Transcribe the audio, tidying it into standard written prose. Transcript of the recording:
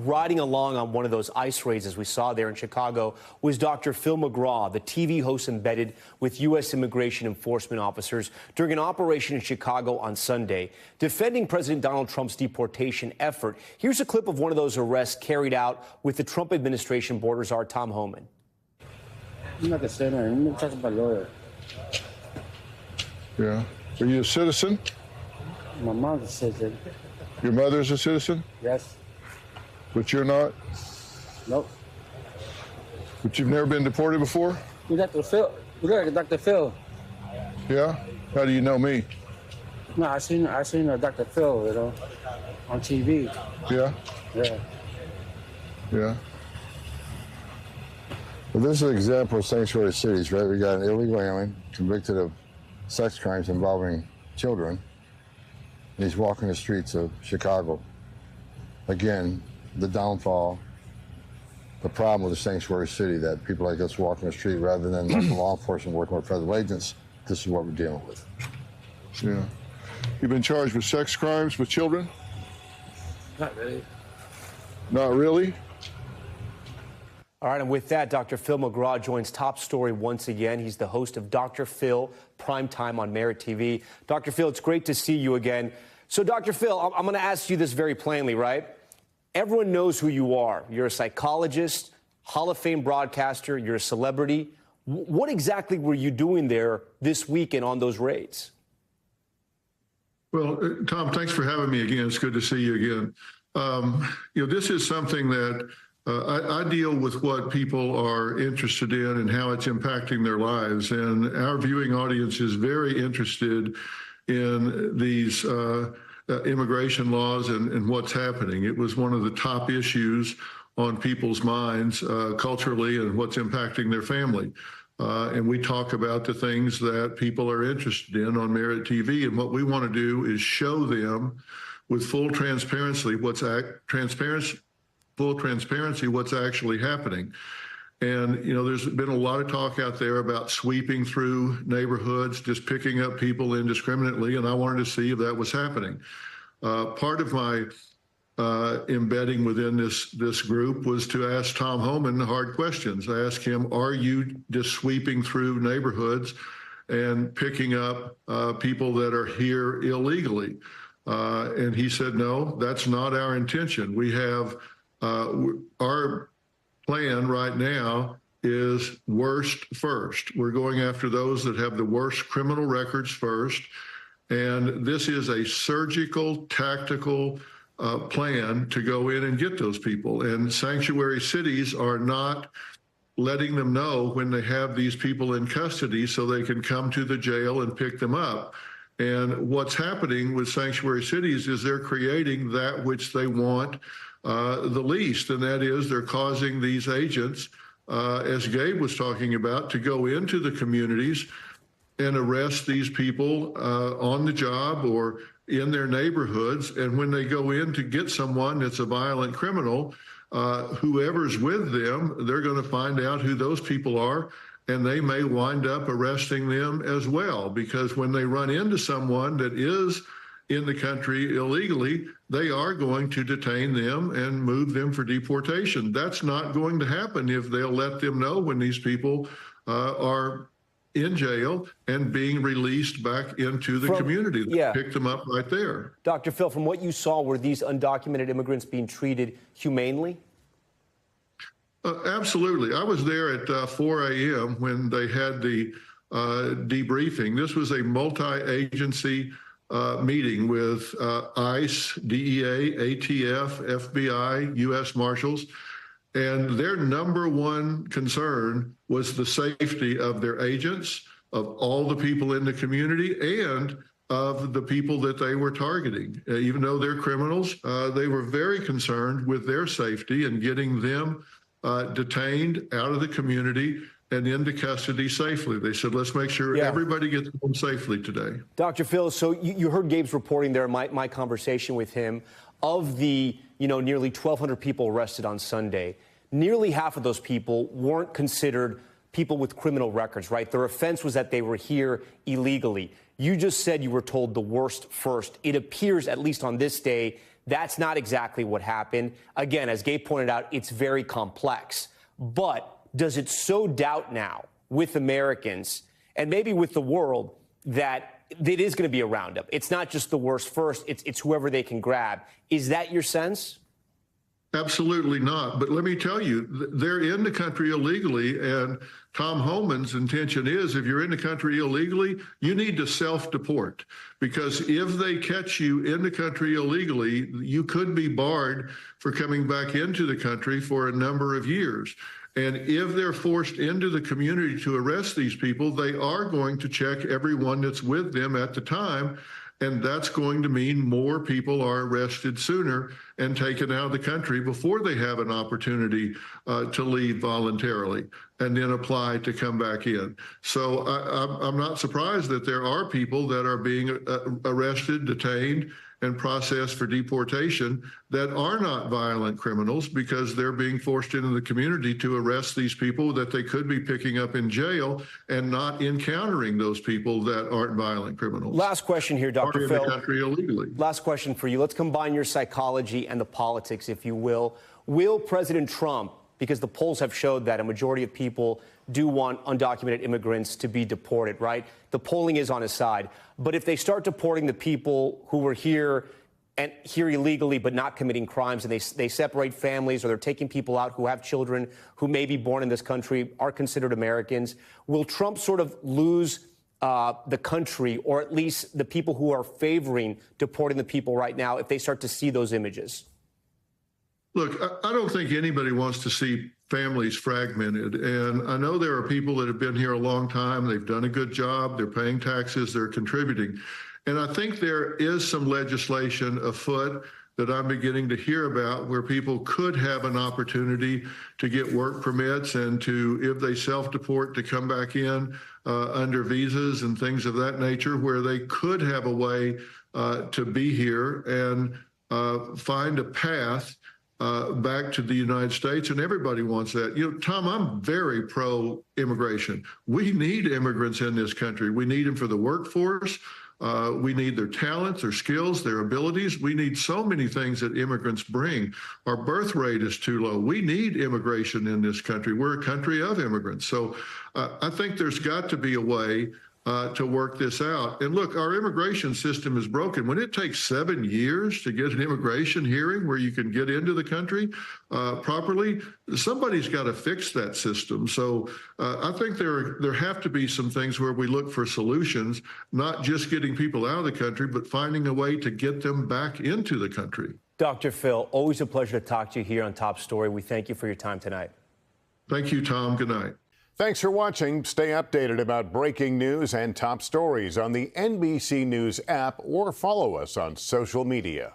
riding along on one of those ICE raids, as we saw there in Chicago, was Dr. Phil McGraw, the TV host embedded with U.S. immigration enforcement officers during an operation in Chicago on Sunday, defending President Donald Trump's deportation effort. Here's a clip of one of those arrests carried out with the Trump administration border czar Tom Homan. I'm not a senator. I'm not talking about a lawyer. Yeah. Are you a citizen? My mom's a citizen. Your mother's a citizen? Yes. But you're not? Nope. But you've never been deported before? We Dr. Phil. We got Dr. Phil. Yeah? How do you know me? No, I seen Dr. Phil, you know, on TV. Yeah? Yeah. Yeah. Well, this is an example of sanctuary cities, right? We got an illegal alien convicted of sex crimes involving children. He's walking the streets of Chicago. Again, the downfall, the problem with the sanctuary city, that people like us walking the street rather than local law enforcement working with federal agents. This is what we're dealing with. Yeah. You've been charged with sex crimes with children? Not really. Not really? All right, and with that, Dr. Phil McGraw joins Top Story once again. He's the host of Dr. Phil, Primetime on Merit TV. Dr. Phil, it's great to see you again. So, Dr. Phil, I'm going to ask you this very plainly, right? Everyone knows who you are. You're a psychologist, Hall of Fame broadcaster, you're a celebrity. What exactly were you doing there this weekend on those raids? Well, Tom, thanks for having me again. It's good to see you again. This is something that I deal with what people are interested in and how it's impacting their lives. And our viewing audience is very interested in these immigration laws and what's happening. It was one of the top issues on people's minds culturally and what's impacting their family. And we talk about the things that people are interested in on Merit TV. And what we want to do is show them with full transparency what's actually happening. And, there's been a lot of talk out there about sweeping through neighborhoods, just picking up people indiscriminately, and I wanted to see if that was happening. Part of my embedding within this group was to ask Tom Homan hard questions. I asked him, are you just sweeping through neighborhoods and picking up people that are here illegally? And he said, no, that's not our intention. We have our plan right now is worst first. We're going after those that have the worst criminal records first. And this is a surgical, tactical plan to go in and get those people. And sanctuary cities are not letting them know when they have these people in custody so they can come to the jail and pick them up. And what's happening with sanctuary cities is they're creating that which they want the least, and that is they're causing these agents, as Gabe was talking about, to go into the communities and arrest these people on the job or in their neighborhoods. And when they go in to get someone that's a violent criminal, whoever's with them, they're going to find out who those people are, and they may wind up arresting them as well, because when they run into someone that is in the country illegally, they are going to detain them and move them for deportation. That's not going to happen if they'll let them know when these people are in jail and being released back into the community. Yeah. Pick them up right there. Dr. Phil, from what you saw, were these undocumented immigrants being treated humanely? Absolutely. I was there at 4 a.m. when they had the debriefing. This was a multi-agency meeting with ICE, DEA, ATF, FBI, U.S. Marshals, and their number one concern was the safety of their agents, of all the people in the community, and of the people that they were targeting. Even though they're criminals, they were very concerned with their safety and getting them detained out of the community and into custody safely. They said, let's make sure everybody gets home safely today. Dr. Phil, so you heard Gabe's reporting there, my conversation with him. Of the, nearly 1,200 people arrested on Sunday, nearly half of those people weren't considered people with criminal records, right? Their offense was that they were here illegally. You just said you were told the worst first. It appears, at least on this day, That's not exactly what happened. Again, as Gabe pointed out, it's very complex. But does it sow doubt now with Americans and maybe with the world that it is going to be a roundup? It's not just the worst first, it's whoever they can grab. Is that your sense? Absolutely not. But let me tell you, they're in the country illegally. And Tom Homan's intention is, if you're in the country illegally, you need to self-deport. Because if they catch you in the country illegally, you could be barred for coming back into the country for a number of years. And if they're forced into the community to arrest these people, they are going to check everyone that's with them at the time. And that's going to mean more people are arrested sooner and taken out of the country before they have an opportunity to leave voluntarily and then apply to come back in. So I'm not surprised that there are people that are being arrested, detained, and processed for deportation that are not violent criminals, because they're being forced into the community to arrest these people that they could be picking up in jail and not encountering those people that aren't violent criminals. Last question here, Dr. Phil. In the country illegally. Last question for you. Let's combine your psychology and the politics, if you will. Will President Trump, because the polls have showed that a majority of people do want undocumented immigrants to be deported, right? The polling is on his side. But if they start deporting the people who were here and here illegally but not committing crimes, and they separate families, or they're taking people out who have children who may be born in this country, are considered Americans, will Trump sort of lose the country, or at least the people who are favoring deporting the people right now, if they start to see those images? Look, I don't think anybody wants to see families fragmented. And I know there are people that have been here a long time. They've done a good job. They're paying taxes. They're contributing. And I think there is some legislation afoot that I'm beginning to hear about where people could have an opportunity to get work permits and to, if they self-deport, to come back in under visas and things of that nature, where they could have a way to be here and find a path back to the United States. And everybody wants that. You know, Tom, I'm very pro-immigration. We need immigrants in this country. We need them for the workforce. We need their talents, their skills, their abilities. We need so many things that immigrants bring. Our birth rate is too low. We need immigration in this country. We're a country of immigrants. So I think there's got to be a way to work this out. And look, our immigration system is broken. When it takes 7 years to get an immigration hearing where you can get into the country properly, somebody's got to fix that system. So I think there have to be some things where we look for solutions, not just getting people out of the country, but finding a way to get them back into the country. Dr. Phil, always a pleasure to talk to you here on Top Story. We thank you for your time tonight. Thank you, Tom. Good night. Thanks for watching. Stay updated about breaking news and top stories on the NBC News app, or follow us on social media.